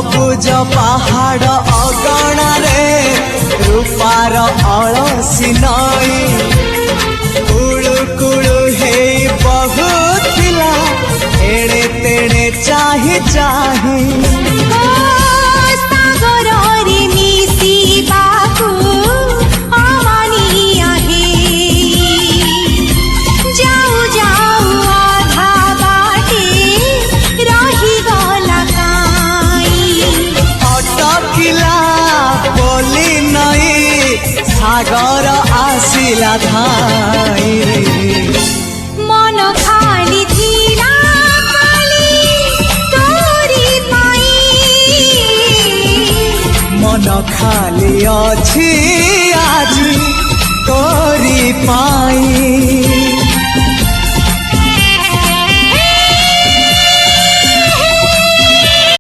सबुज पहाड़ अगणारे रूपार अलसी नई कुळु कुळु हे बहुथिला एड़े तेड़े चाही चाही सागर आसिला धाई मन खाली थिला खाली तोरी पाई मन खाली अछि आज तोरी पाई।